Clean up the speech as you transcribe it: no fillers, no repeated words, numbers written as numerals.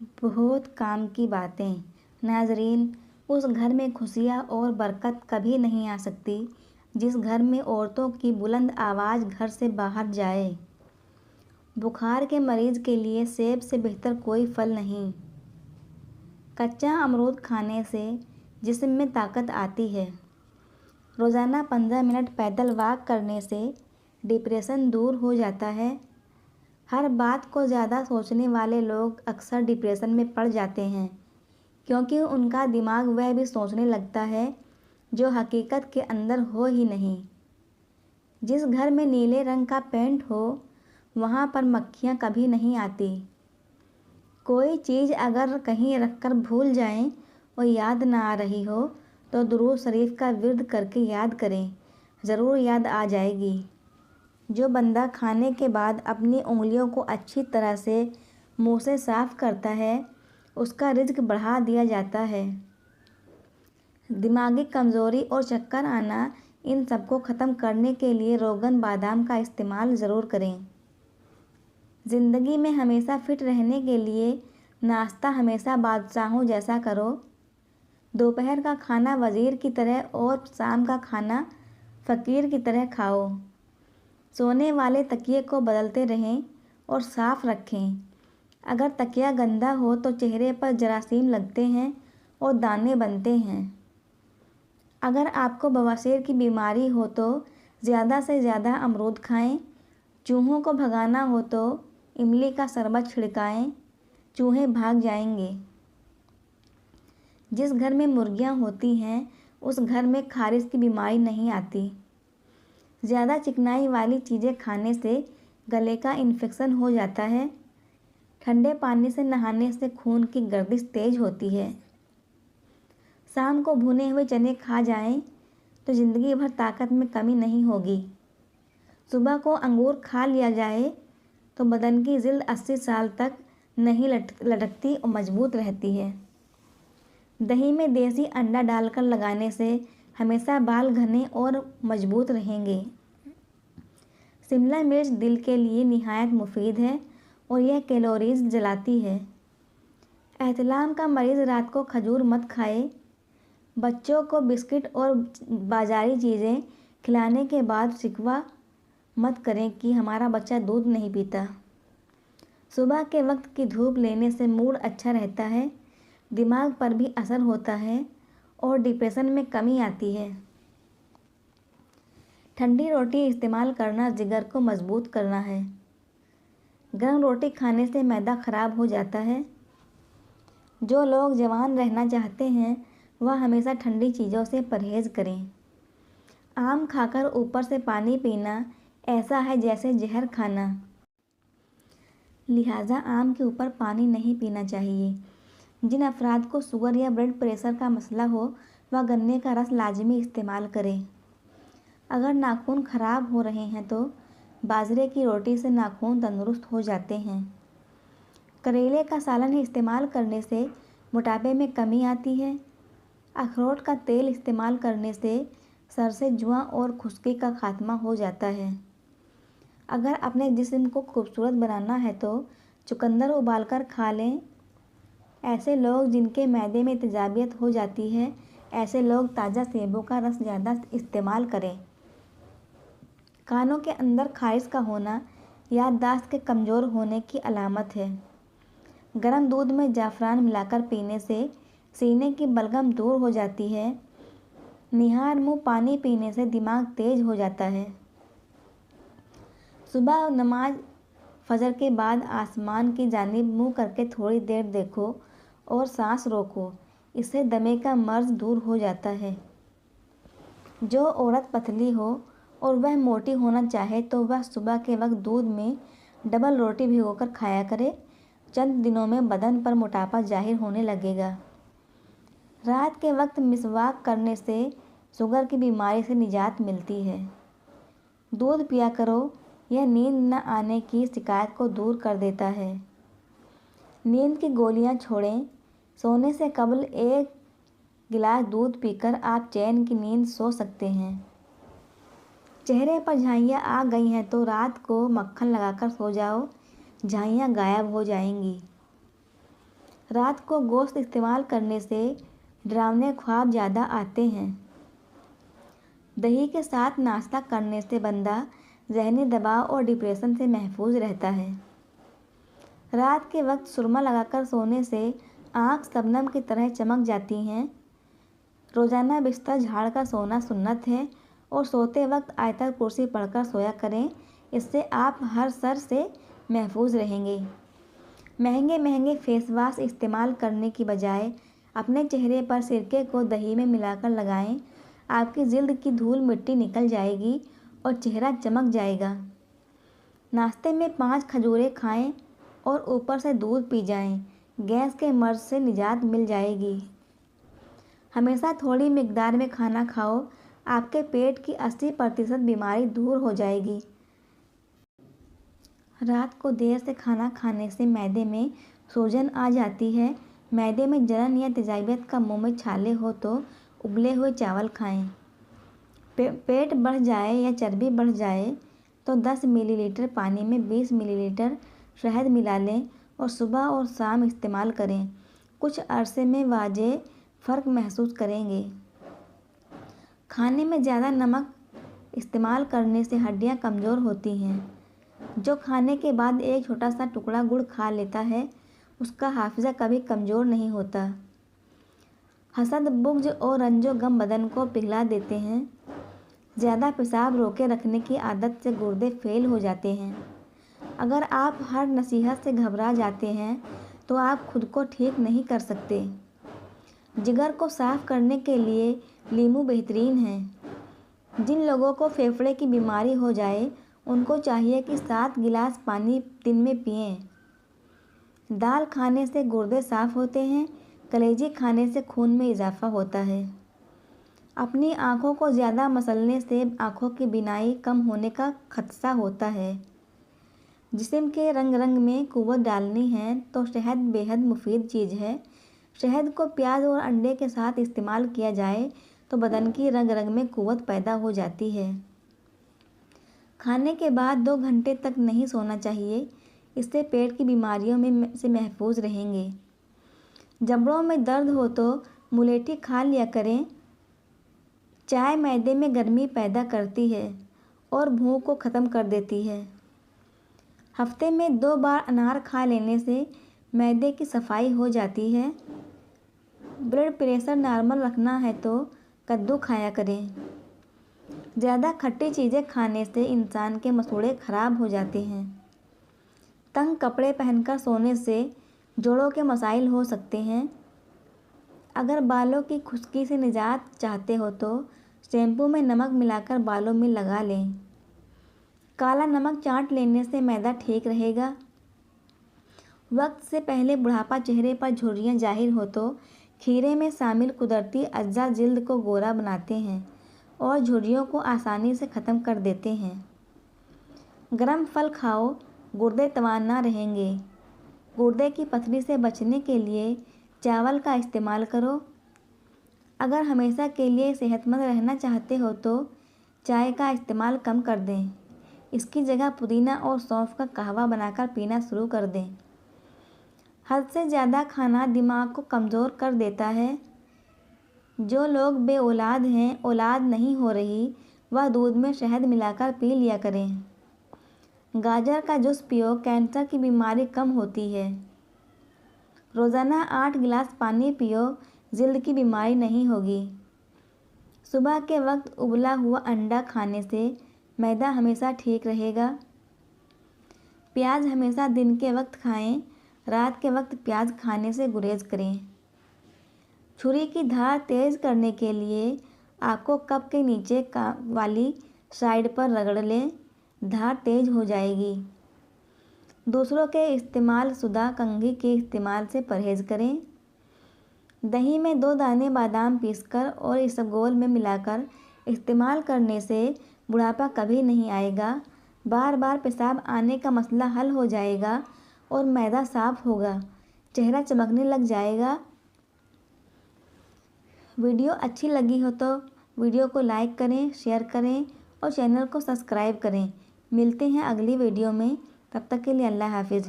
बहुत काम की बातें। नाज़रीन, उस घर में खुशियाँ और बरकत कभी नहीं आ सकती जिस घर में औरतों की बुलंद आवाज़ घर से बाहर जाए। बुखार के मरीज के लिए सेब से बेहतर कोई फल नहीं। कच्चा अमरूद खाने से जिस्म में ताकत आती है। रोज़ाना 15 मिनट पैदल वॉक करने से डिप्रेशन दूर हो जाता है। हर बात को ज़्यादा सोचने वाले लोग अक्सर डिप्रेशन में पड़ जाते हैं क्योंकि उनका दिमाग वह भी सोचने लगता है जो हकीकत के अंदर हो ही नहीं। जिस घर में नीले रंग का पेंट हो वहाँ पर मक्खियाँ कभी नहीं आती। कोई चीज़ अगर कहीं रखकर भूल जाएं और याद ना आ रही हो तो दुरूद शरीफ का विर्द करके याद करें, ज़रूर याद आ जाएगी। जो बंदा खाने के बाद अपनी उंगलियों को अच्छी तरह से मुंह से साफ़ करता है उसका रिज्क बढ़ा दिया जाता है। दिमागी कमज़ोरी और चक्कर आना, इन सबको ख़त्म करने के लिए रोगन बादाम का इस्तेमाल ज़रूर करें। ज़िंदगी में हमेशा फिट रहने के लिए नाश्ता हमेशा बादशाहों जैसा करो। दोपहर का खाना वज़ीर की तरह और शाम का खाना फ़कीर की तरह खाओ। सोने वाले तकिए को बदलते रहें और साफ़ रखें। अगर तकिया गंदा हो तो चेहरे पर जरासीम लगते हैं और दाने बनते हैं। अगर आपको बवासीर की बीमारी हो तो ज़्यादा से ज़्यादा अमरूद खाएं। चूहों को भगाना हो तो इमली का शरबत छिड़काएं, चूहे भाग जाएंगे। जिस घर में मुर्गियां होती हैं उस घर में खारिश की बीमारी नहीं आती। ज़्यादा चिकनाई वाली चीज़ें खाने से गले का इन्फेक्शन हो जाता है। ठंडे पानी से नहाने से खून की गर्दिश तेज होती है। शाम को भुने हुए चने खा जाएं तो ज़िंदगी भर ताकत में कमी नहीं होगी। सुबह को अंगूर खा लिया जाए तो बदन की जिल्द 80 साल तक नहीं लटकती और मजबूत रहती है। दही में देसी अंडा डालकर लगाने से हमेशा बाल घने और मजबूत रहेंगे। शिमला मिर्च दिल के लिए निहायत मुफीद है और यह कैलोरीज जलाती है। एहतलाम का मरीज़ रात को खजूर मत खाए। बच्चों को बिस्किट और बाजारी चीज़ें खिलाने के बाद शिकवा मत करें कि हमारा बच्चा दूध नहीं पीता। सुबह के वक्त की धूप लेने से मूड अच्छा रहता है, दिमाग पर भी असर होता है और डिप्रेशन में कमी आती है। ठंडी रोटी इस्तेमाल करना जिगर को मजबूत करना है। गर्म रोटी खाने से मैदा ख़राब हो जाता है। जो लोग जवान रहना चाहते हैं वह हमेशा ठंडी चीज़ों से परहेज़ करें। आम खाकर ऊपर से पानी पीना ऐसा है जैसे जहर खाना। लिहाजा आम के ऊपर पानी नहीं पीना चाहिए। जिन अफराद को शुगर या ब्लड प्रेशर का मसला हो वह गन्ने का रस लाजमी इस्तेमाल करें। अगर नाखून ख़राब हो रहे हैं तो बाजरे की रोटी से नाखून तंदुरुस्त हो जाते हैं। करेले का सालन इस्तेमाल करने से मोटापे में कमी आती है। अखरोट का तेल इस्तेमाल करने से सर से जुआं और खुश्की का खात्मा हो जाता है। अगर अपने जिस्म को खूबसूरत बनाना है तो चुकंदर उबालकर खा लें। ऐसे लोग जिनके मैदे में तेजाबियत हो जाती है, ऐसे लोग ताज़ा सेबों का रस ज़्यादा इस्तेमाल करें। कानों के अंदर खारिश का होना याददाश्त के कमज़ोर होने की अलामत है। गर्म दूध में ज़ाफ़रान मिलाकर पीने से सीने की बलगम दूर हो जाती है। निहार मुँह पानी पीने से दिमाग तेज हो जाता है। सुबह नमाज फजर के बाद आसमान की जानिब मुँह करके थोड़ी देर देखो और सांस रोको, इससे दमे का मर्ज दूर हो जाता है। जो औरत पतली हो और वह मोटी होना चाहे तो वह सुबह के वक्त दूध में डबल रोटी भिगोकर खाया करे। चंद दिनों में बदन पर मोटापा जाहिर होने लगेगा। रात के वक्त मिसवाक करने से शुगर की बीमारी से निजात मिलती है। दूध पिया करो, यह नींद न आने की शिकायत को दूर कर देता है। नींद की गोलियां छोड़ें। सोने से कबल 1 गिलास दूध पीकर आप चैन की नींद सो सकते हैं। चेहरे पर झाइयाँ आ गई हैं तो रात को मक्खन लगाकर सो जाओ, झाइयाँ गायब हो जाएंगी। रात को गोश्त इस्तेमाल करने से डरावने ख्वाब ज़्यादा आते हैं। दही के साथ नाश्ता करने से बंदा ज़हनी दबाव और डिप्रेशन से महफूज रहता है। रात के वक्त सुरमा लगाकर सोने से आँख शबनम की तरह चमक जाती हैं। रोज़ाना बिस्तर झाड़कर सोना सुन्नत है और सोते वक्त आयतल कुर्सी पढ़कर सोया करें। इससे आप हर शर से महफूज रहेंगे। महंगे महंगे फेस वाश इस्तेमाल करने की बजाय अपने चेहरे पर सिरके को दही में मिलाकर लगाएं। आपकी जिल्द की धूल मिट्टी निकल जाएगी और चेहरा चमक जाएगा। नाश्ते में 5 खजूरें खाएं और ऊपर से दूध पी जाएं। गैस के मर्ज से निजात मिल जाएगी। हमेशा थोड़ी मिकदार में खाना खाओ। आपके पेट की 80% बीमारी दूर हो जाएगी। रात को देर से खाना खाने से मैदे में सूजन आ जाती है। मैदे में जलन या तेजाबियत का मुंह में छाले हो तो उबले हुए चावल खाएं। पेट बढ़ जाए या चर्बी बढ़ जाए तो 10 मिलीलीटर पानी में 20 मिलीलीटर शहद मिला लें और सुबह और शाम इस्तेमाल करें। कुछ अरसे में वाज़ेह फ़र्क महसूस करेंगे। खाने में ज़्यादा नमक इस्तेमाल करने से हड्डियां कमज़ोर होती हैं। जो खाने के बाद एक छोटा सा टुकड़ा गुड़ खा लेता है उसका हाफिज़ा कभी कमज़ोर नहीं होता। हसद, बुग़्ज़ और रंजो गम बदन को पिघला देते हैं। ज़्यादा पेशाब रोके रखने की आदत से गुर्दे फेल हो जाते हैं। अगर आप हर नसीहत से घबरा जाते हैं तो आप खुद को ठीक नहीं कर सकते। जिगर को साफ़ करने के लिए नींबू बेहतरीन है। जिन लोगों को फेफड़े की बीमारी हो जाए उनको चाहिए कि 7 गिलास पानी दिन में पिएं। दाल खाने से गुर्दे साफ़ होते हैं। कलेजी खाने से खून में इजाफा होता है। अपनी आँखों को ज़्यादा मसलने से आँखों की बीनाई कम होने का खदशा होता है। जिस्म के रंग रंग में कुव्वत डालनी है तो शहद बेहद मुफीद चीज़ है। शहद को प्याज और अंडे के साथ इस्तेमाल किया जाए तो बदन की रग रग में कुव्वत पैदा हो जाती है। खाने के बाद 2 घंटे तक नहीं सोना चाहिए। इससे पेट की बीमारियों से महफूज रहेंगे। जबड़ों में दर्द हो तो मुलेठी खा लिया करें। चाय मैदे में गर्मी पैदा करती है और भूख को ख़त्म कर देती है। हफ्ते में 2 बार अनार खा लेने से मैदे की सफाई हो जाती है। ब्लड प्रेशर नॉर्मल रखना है तो कद्दू खाया करें। ज़्यादा खट्टी चीज़ें खाने से इंसान के मसूड़े ख़राब हो जाते हैं। तंग कपड़े पहनकर सोने से जोड़ों के मसाइल हो सकते हैं। अगर बालों की खुश्की से निजात चाहते हो तो शैम्पू में नमक मिलाकर बालों में लगा लें। काला नमक चाट लेने से मैदा ठीक रहेगा। वक्त से पहले बुढ़ापा चेहरे पर झुर्रियाँ जाहिर हो तो खीरे में शामिल कुदरती अज्जा जिल्द को गोरा बनाते हैं और झुर्रियों को आसानी से ख़त्म कर देते हैं। गर्म फल खाओ, गुर्दे तवाना रहेंगे। गुर्दे की पथरी से बचने के लिए चावल का इस्तेमाल करो। अगर हमेशा के लिए सेहतमंद रहना चाहते हो तो चाय का इस्तेमाल कम कर दें। इसकी जगह पुदीना और सौंफ का कहवा बनाकर पीना शुरू कर दें। हद से ज़्यादा खाना दिमाग को कमज़ोर कर देता है। जो लोग बे औलाद हैं, औलाद नहीं हो रही, वह दूध में शहद मिलाकर पी लिया करें। गाजर का जूस पियो, कैंसर की बीमारी कम होती है। रोज़ाना 8 गिलास पानी पियो, जिल्द की बीमारी नहीं होगी। सुबह के वक्त उबला हुआ अंडा खाने से मैदा हमेशा ठीक रहेगा। प्याज हमेशा दिन के वक्त खाएं। रात के वक्त प्याज खाने से गुरेज करें। छुरी की धार तेज़ करने के लिए आपको कप के नीचे वाली साइड पर रगड़ लें। धार तेज़ हो जाएगी। दूसरों के इस्तेमाल शुदा कंघी के इस्तेमाल से परहेज़ करें। दही में 2 दाने बादाम पीसकर और इसबगोल में मिलाकर इस्तेमाल करने से बुढ़ापा कभी नहीं आएगा। बार बार पेशाब आने का मसला हल हो जाएगा और मैदा साफ़ होगा। चेहरा चमकने लग जाएगा। वीडियो अच्छी लगी हो तो वीडियो को लाइक करें, शेयर करें और चैनल को सब्सक्राइब करें। मिलते हैं अगली वीडियो में। तब तक के लिए अल्लाह हाफिज़।